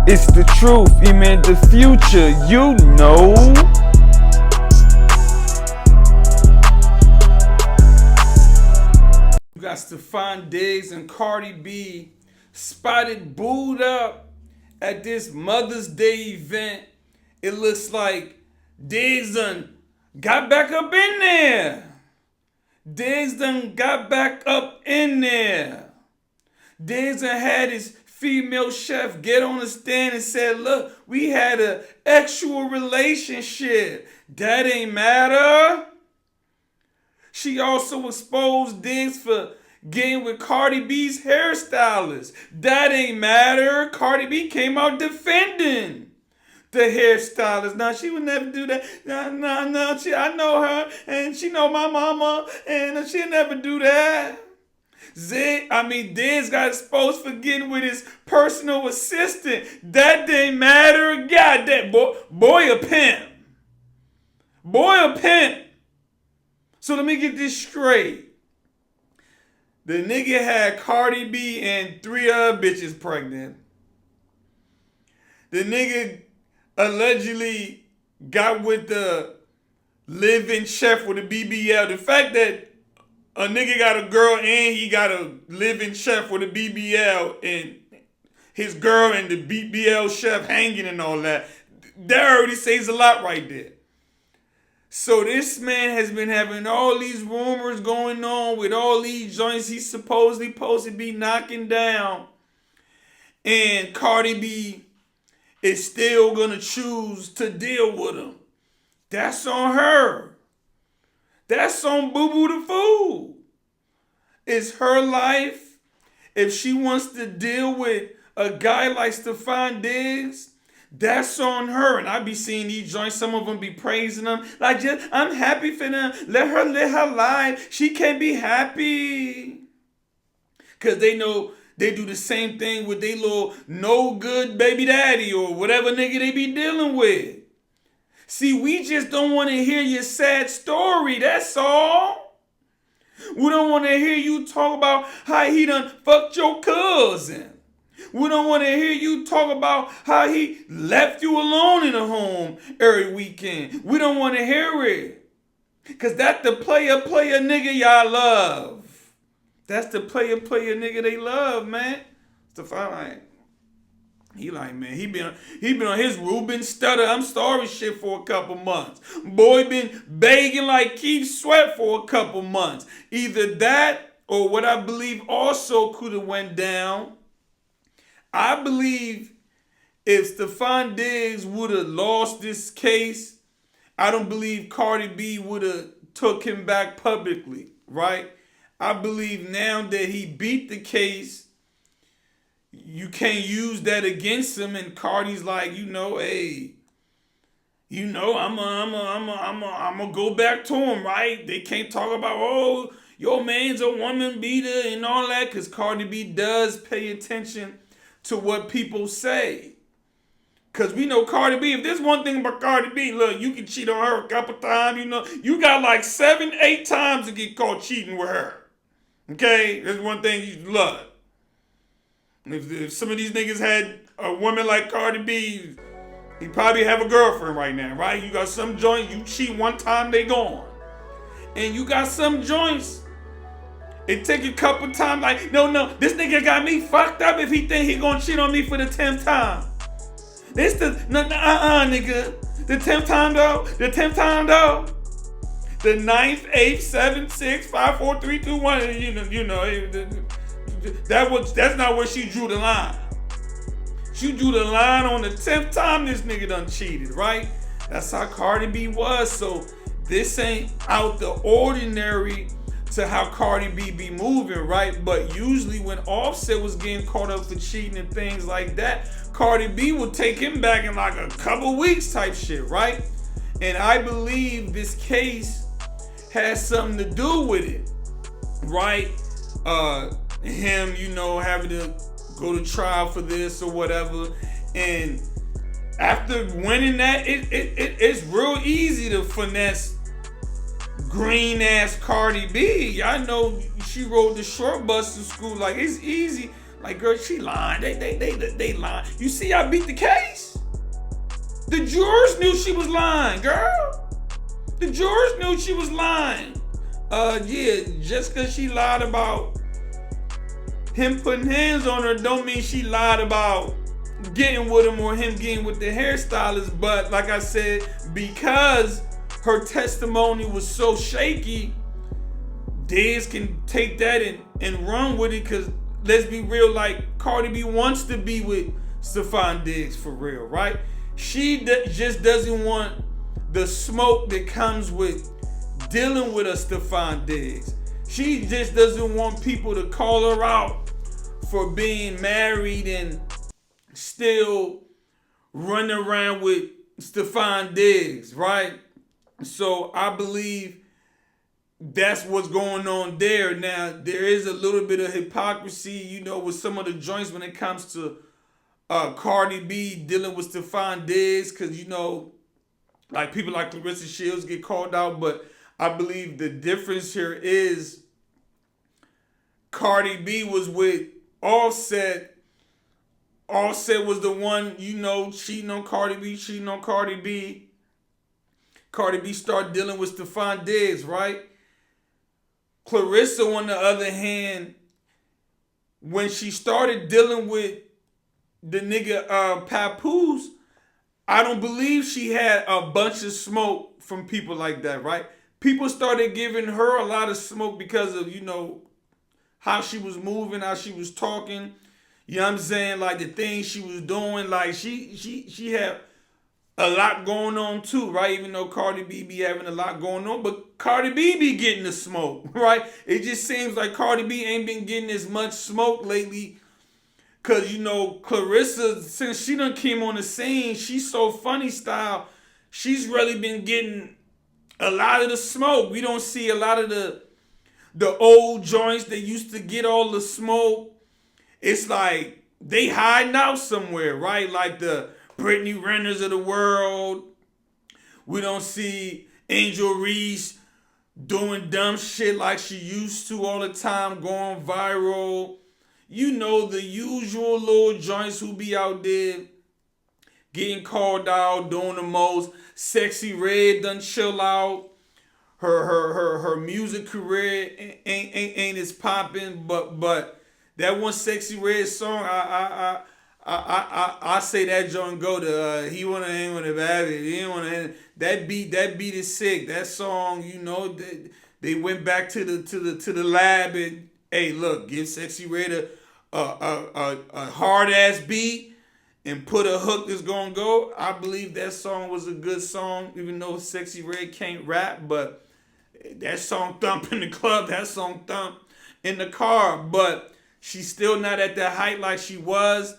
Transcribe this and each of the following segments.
It's the truth, man, the future, you know. You got Stefon Diggs and Cardi B spotted booed up at this Mother's Day event. It looks like Diggs done got back up in there. Diggs done got back up in there. Diggs done had his female chef get on the stand and said, look, we had an actual relationship. That ain't matter. She also exposed Diggs for getting with Cardi B's hairstylist. That ain't matter. Cardi B came out defending the hairstylist. Now, she would never do that. No. I know her, and she know my mama, and she'll never do that. Diggs got exposed for getting with his personal assistant. That didn't matter. God, that boy a pimp. Boy a pimp. So let me get this straight. The nigga had Cardi B and 3 other bitches pregnant. The nigga allegedly got with the live-in chef with a BBL. The fact that a nigga got a girl and he got a live-in chef with a BBL and his girl and the BBL chef hanging and all that, that already says a lot right there. So this man has been having all these rumors going on with all these joints he's supposedly supposed to be knocking down. And Cardi B is still going to choose to deal with him. That's on her. That's on Boo Boo the Fool. It's her life. If she wants to deal with a guy like Stefon Diggs, that's on her. And I be seeing these joints, some of them be praising them. Like, just, I'm happy for them. Let her live her life. She can't be happy. Because they know they do the same thing with their little no good baby daddy or whatever nigga they be dealing with. See, we just don't want to hear your sad story. That's all. We don't want to hear you talk about how he done fucked your cousin. We don't want to hear you talk about how he left you alone in the home every weekend. We don't want to hear it. Because that's the player nigga y'all love. That's the player nigga they love, man. Stefon, he been on his Ruben Stutter, I'm sorry shit for a couple months. Boy been begging like Keith Sweat for a couple months. Either that or what I believe also could have went down. I believe if Stefon Diggs would have lost this case, I don't believe Cardi B would have took him back publicly, right? I believe now that he beat the case, you can't use that against him. And Cardi's like, hey, I'm gonna go back to him, right? They can't talk about, oh, your man's a woman beater and all that, because Cardi B does pay attention to what people say. Because we know Cardi B, if there's one thing about Cardi B, look, you can cheat on her a couple times, you got like 7, 8 times to get caught cheating with her. Okay? There's one thing you love. If some of these niggas had a woman like Cardi B, he probably have a girlfriend right now, right? You got some joints, you cheat one time, they gone. And you got some joints, it take a couple times, like, no, this nigga got me fucked up if he think he gonna cheat on me for the 10th time. This nigga. The 10th time though. The 9th, 8th, 7th, 6th, 5, 4, 3, 2, 1, that's not where she drew the line. She drew the line on the 10th time this nigga done cheated, right? That's how Cardi B was. So this ain't out the ordinary to how Cardi B be moving, right? But usually when Offset was getting caught up for cheating and things like that, Cardi B would take him back in like a couple weeks type shit, right? And I believe this case has something to do with it, right? Him, having to go to trial for this or whatever. And after winning that, it's real easy to finesse green ass Cardi B. I know she rode the short bus to school. Like, it's easy. Like, girl, she lying. They lying. You see, I beat the case. The jurors knew she was lying, girl. The jurors knew she was lying. Yeah, just because she lied about him putting hands on her don't mean she lied about getting with him or him getting with the hairstylist. But like I said, because her testimony was so shaky, Diggs can take that and run with it. Because let's be real, like, Cardi B wants to be with Stefon Diggs for real, right? She just doesn't want the smoke that comes with dealing with a Stefon Diggs. She just doesn't want people to call her out for being married and still running around with Stefon Diggs, right? So I believe that's what's going on there. Now, there is a little bit of hypocrisy, you know, with some of the joints when it comes to Cardi B dealing with Stefon Diggs, because, you know, like people like Clarissa Shields get called out, but I believe the difference here is Cardi B was with Offset. Offset was the one, you know, cheating on Cardi B. Cardi B started dealing with Stefon Diggs, right? Clarissa, on the other hand, when she started dealing with the nigga Papoose, I don't believe she had a bunch of smoke from people like that, right? People started giving her a lot of smoke because of, you know, how she was moving, how she was talking. You know what I'm saying? Like the things she was doing. Like she had a lot going on too, right? Even though Cardi B be having a lot going on, but Cardi B be getting the smoke, right? It just seems like Cardi B ain't been getting as much smoke lately. Cause, you know, Clarissa, since she done came on the scene, she's so funny style. She's really been getting a lot of the smoke. We don't see a lot of the old joints that used to get all the smoke. It's like they hiding out somewhere, right? Like the Brittany Renners of the world. We don't see Angel Reese doing dumb shit like she used to all the time, going viral. You know, the usual little joints who be out there getting called out, doing the most. Sexy Red done chill out. Her music career ain't as popping, but that one Sexy Red song, I say that joint go to he wanna hang with a baby. He wanna hang. That beat is sick. That song, you know, they went back to the lab and, hey, look, give Sexy Red a hard ass beat and put a hook that's gonna go. I believe that song was a good song, even though Sexy Red can't rap, but that song thump in the club, that song thump in the car. But she's still not at the height like she was,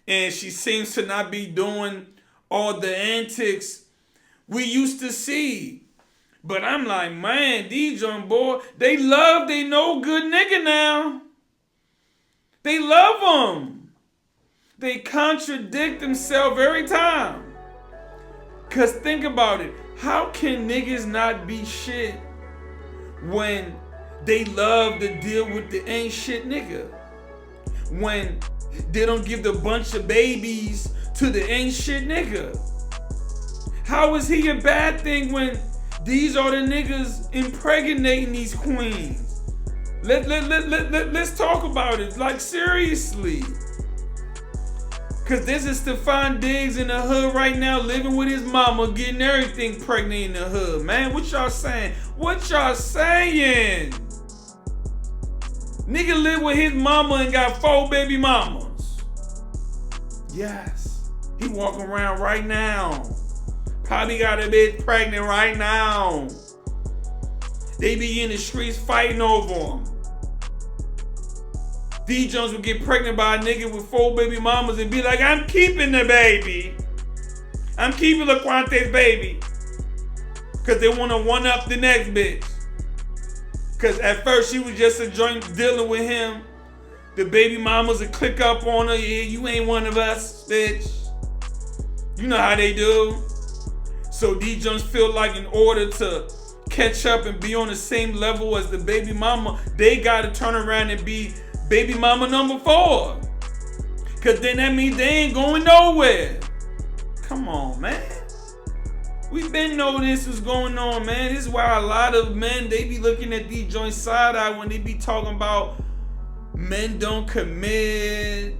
and she seems to not be doing all the antics we used to see. But I'm like, man, these young boys, they no good nigga now. They love him. They contradict themselves every time. Cause think about it. How can niggas not be shit when they love to deal with the ain't shit nigga? When they don't give the bunch of babies to the ain't shit nigga? How is he a bad thing when these are the niggas impregnating these queens? Let's talk about it. Like, seriously. Cause this is Stefon Diggs in the hood right now, living with his mama, getting everything pregnant in the hood. Man, what y'all saying? What y'all saying? Nigga live with his mama and got 4 baby mamas. Yes. He walking around right now. Probably got a bitch pregnant right now. They be in the streets fighting over him. D Jones would get pregnant by a nigga with 4 baby mamas and be like, I'm keeping the baby. I'm keeping LaQuante's baby. Cause they want to one up the next bitch. Cause at first she was just a joint dealing with him. The baby mamas would click up on her. Yeah, you ain't one of us, bitch. You know how they do. So D Jones feel like in order to catch up and be on the same level as the baby mama, they gotta turn around and be baby mama number 4. Cause then that means they ain't going nowhere. Come on, man. We been know this is going on, man. This is why a lot of men, they be looking at these joints side-eye when they be talking about men don't commit,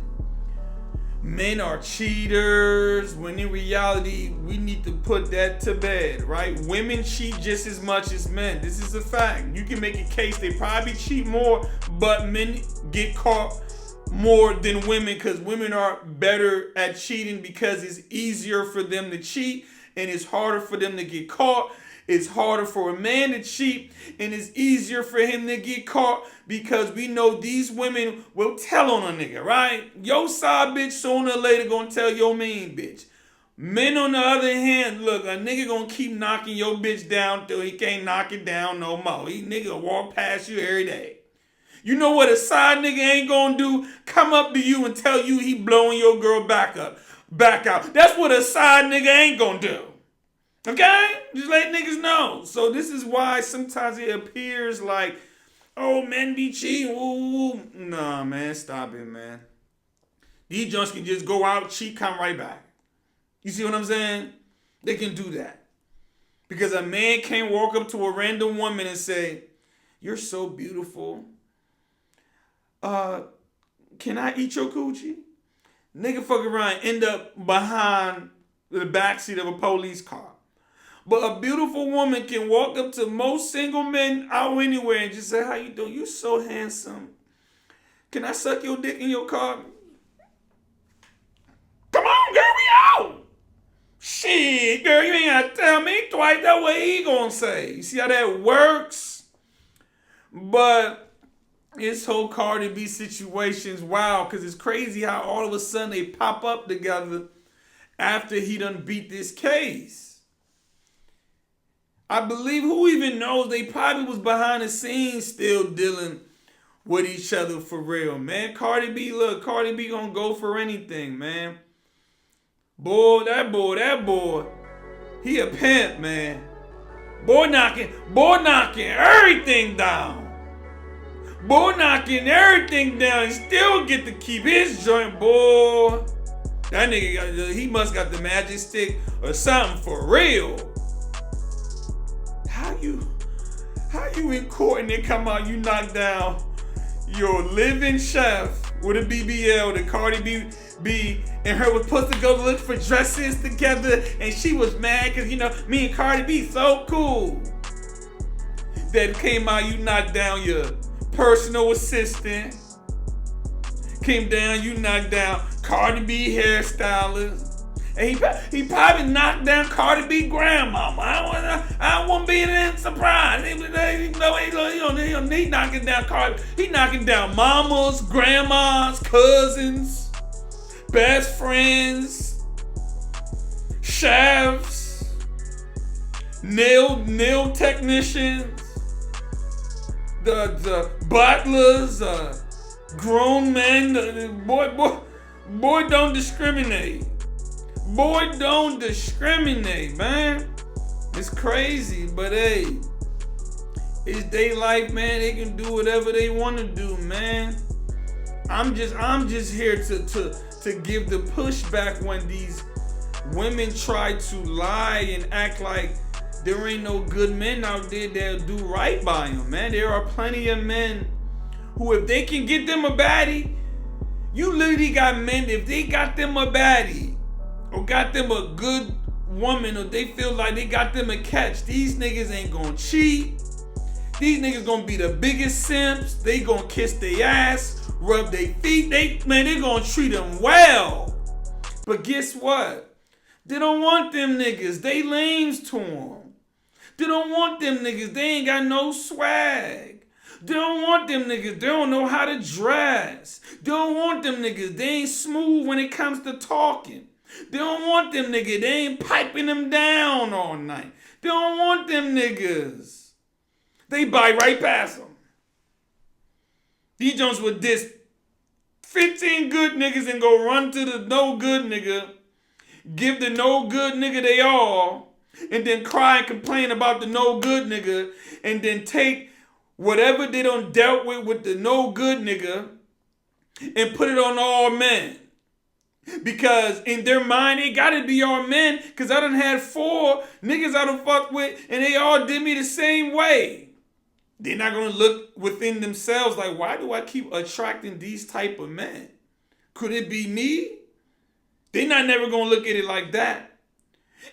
men are cheaters, when in reality, we need to put that to bed, right? Women cheat just as much as men. This is a fact. You can make a case they probably cheat more, but men get caught more than women because women are better at cheating because it's easier for them to cheat and it's harder for them to get caught. It's harder for a man to cheat and it's easier for him to get caught because we know these women will tell on a nigga, right? Your side bitch sooner or later gonna tell your main bitch. Men on the other hand, look, a nigga gonna keep knocking your bitch down till he can't knock it down no more. He nigga walk past you every day. You know what a side nigga ain't gonna do? Come up to you and tell you he blowing your girl back out. That's what a side nigga ain't gonna do. Okay? Just let niggas know. So this is why sometimes it appears like, oh, men be cheating. Ooh. Nah, man, stop it, man. These junks can just go out, cheat, come right back. You see what I'm saying? They can do that. Because a man can't walk up to a random woman and say, you're so beautiful. Can I eat your coochie? Nigga fuck around, end up behind the backseat of a police car. But a beautiful woman can walk up to most single men out anywhere and just say, how you doing? You so handsome. Can I suck your dick in your car? Come on, girl, we out. Shit, girl, you ain't gotta tell me twice. That's what he gonna say. You see how that works? But this whole Cardi B situation's wild because it's crazy how all of a sudden they pop up together after he done beat this case. I believe, who even knows, they probably was behind the scenes still dealing with each other for real, man. Cardi B gonna go for anything, man. Boy, that boy, he a pimp, man. Boy knocking everything down. Boy knocking everything down and still get to keep his joint, boy. That nigga, he must got the magic stick or something for real. How you in court and then come out, you knock down your living chef with a BBL, the Cardi B and her was supposed to go look for dresses together and she was mad because, you know, me and Cardi B so cool. That came out, you knocked down your personal assistant. Came down, you knocked down Cardi B hairstylist. And he probably knocked down Cardi B grandmama. I wouldn't be surprised. He knocking down Cardi. He knocking down mamas, grandmas, cousins, best friends, chefs, nail technicians, the butlers, grown men. Boy, don't discriminate. Boy, don't discriminate, man. It's crazy, but hey, it's their life, man. They can do whatever they want to do, man. I'm just here to give the pushback when these women try to lie and act like there ain't no good men out there that'll do right by them, man. There are plenty of men who, if they can get them a baddie, you literally got men, if they got them a baddie, or got them a good woman, or they feel like they got them a catch, these niggas ain't gonna cheat. These niggas gonna be the biggest simps. They gonna kiss their ass, rub their feet. They gonna treat them well. But guess what? They don't want them niggas. They lames to them. They don't want them niggas. They ain't got no swag. They don't want them niggas. They don't know how to dress. They don't want them niggas. They ain't smooth when it comes to talking. They don't want them niggas. They ain't piping them down all night. They don't want them niggas. They buy right past them. These Jones would diss 15 good niggas and go run to the no good nigga, give the no good nigga they all, and then cry and complain about the no good nigga, and then take whatever they done dealt with the no good nigga and put it on all men. Because in their mind, it gotta be all men. Because I done had 4 niggas I done fucked with, and they all did me the same way. They're not gonna look within themselves like, why do I keep attracting these type of men? Could it be me? They're not never gonna look at it like that.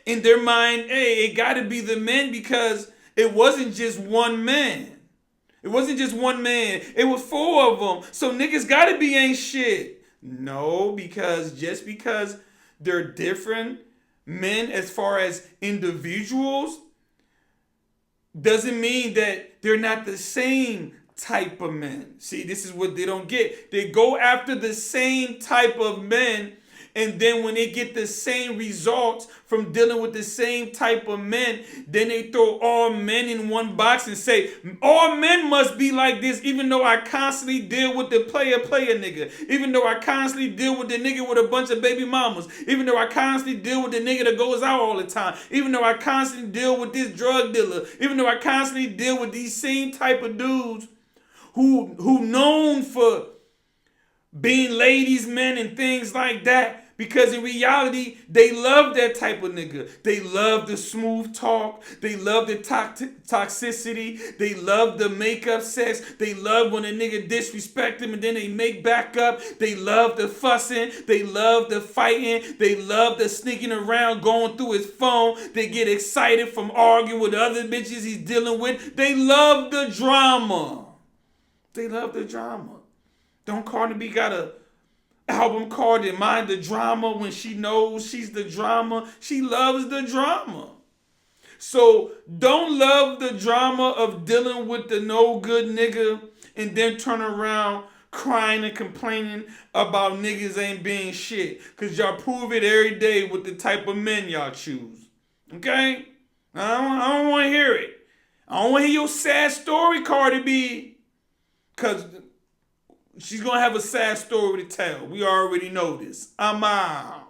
In their mind, hey, it gotta be the men because it wasn't just one man. It wasn't just one man. It was 4 of them. So niggas gotta be ain't shit. No, because just because they're different men as far as individuals doesn't mean that they're not the same type of men. See, this is what they don't get. They go after the same type of men, and then when they get the same results from dealing with the same type of men, then they throw all men in one box and say, all men must be like this, even though I constantly deal with the player nigga, even though I constantly deal with the nigga with a bunch of baby mamas, even though I constantly deal with the nigga that goes out all the time, even though I constantly deal with this drug dealer, even though I constantly deal with these same type of dudes who known for being ladies' men and things like that. Because in reality, they love that type of nigga. They love the smooth talk. They love the toxicity. They love the makeup sex. They love when a nigga disrespect them and then they make back up. They love the fussing. They love the fighting. They love the sneaking around, going through his phone. They get excited from arguing with other bitches he's dealing with. They love the drama. They love the drama. Don't Cardi B got a album called Mind the Drama when she knows she's the drama? She loves the drama. So don't love the drama of dealing with the no good nigga and then turn around crying and complaining about niggas ain't being shit. Because y'all prove it every day with the type of men y'all choose. Okay? I don't want to hear it. I don't want to hear your sad story, Cardi B. Because she's going to have a sad story to tell. We already know this. I'm out.